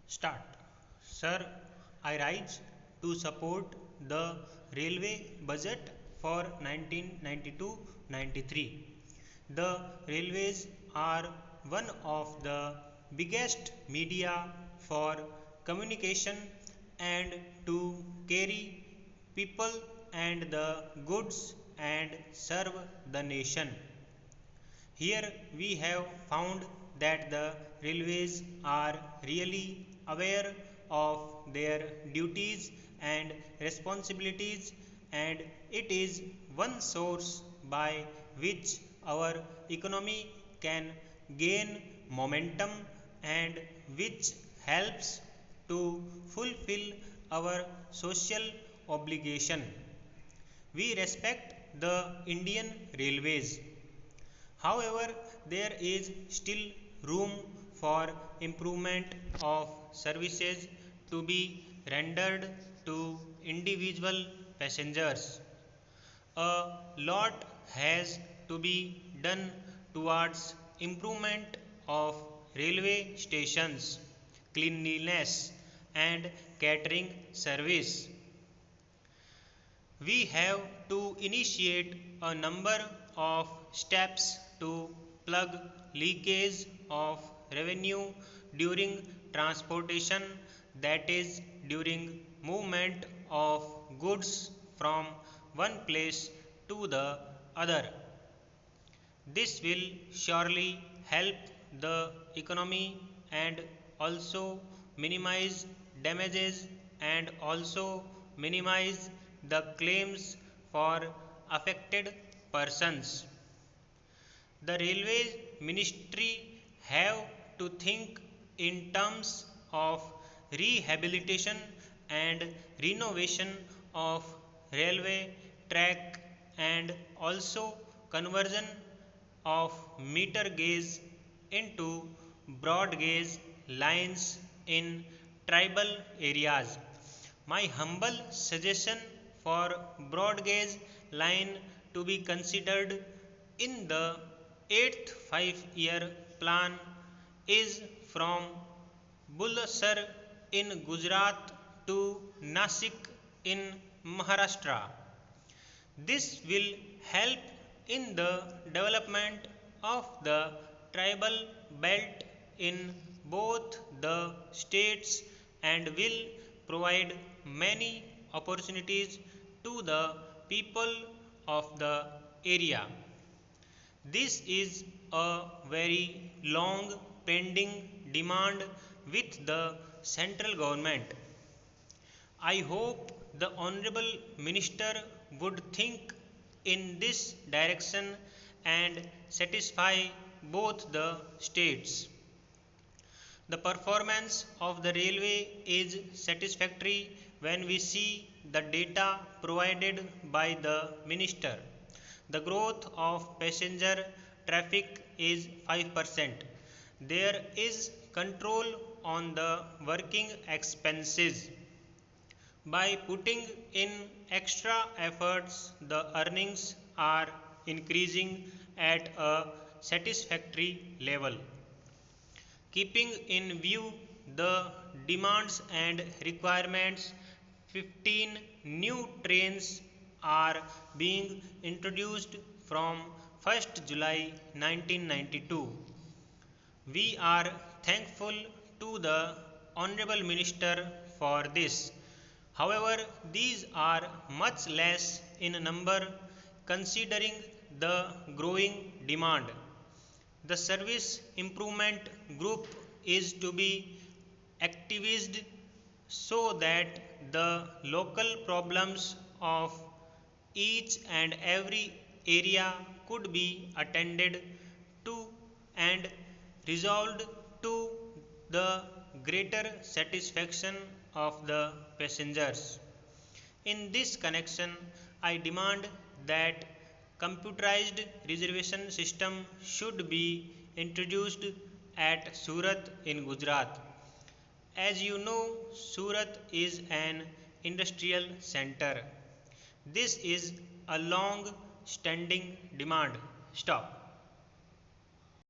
Start. Sir, I rise to support the railway budget for 1992-93. The railways are one of the biggest media for communication and to carry people and the goods and serve the nation. Here we have found that the railways are really aware of their duties and responsibilities, and it is one source by which our economy can gain momentum and which helps to fulfill our social obligation. We respect the Indian Railways. However, there is still room for improvement of services to be rendered to individual passengers. A lot has to be done towards improvement of railway stations, cleanliness and catering service. We have to initiate a number of steps to plug leakage of revenue during transportation, that is, during movement of goods from one place to the other. This will surely help the economy and also minimize damages and also minimize the claims for affected persons. The railway ministry have to think in terms of rehabilitation and renovation of railway track and also conversion of meter gauge into broad gauge lines in tribal areas. My humble suggestion for broad gauge line to be considered in the 8th 5-year plan is from Bulasar in Gujarat to Nasik in Maharashtra. This will help in the development of the tribal belt in both the states and will provide many opportunities to the people of the area. This is a very long pending demand with the central government. I hope the Honorable Minister would think in this direction and satisfy both the states. The performance of the railway is satisfactory when we see the data provided by the minister. The growth of passenger traffic is 5%. There is control on the working expenses. By putting in extra efforts, the earnings are increasing at a satisfactory level. Keeping in view the demands and requirements, 15 new trains are being introduced from 1st July 1992. We are thankful to the Honorable Minister for this. However, these are much less in number considering the growing demand. The service improvement group is to be activized so that the local problems of each and every area could be attended to and resolved to the greater satisfaction of the passengers. In this connection, I demand that computerized reservation system should be introduced at Surat in Gujarat. As you know, Surat is an industrial center. This is a long standing demand. Stop.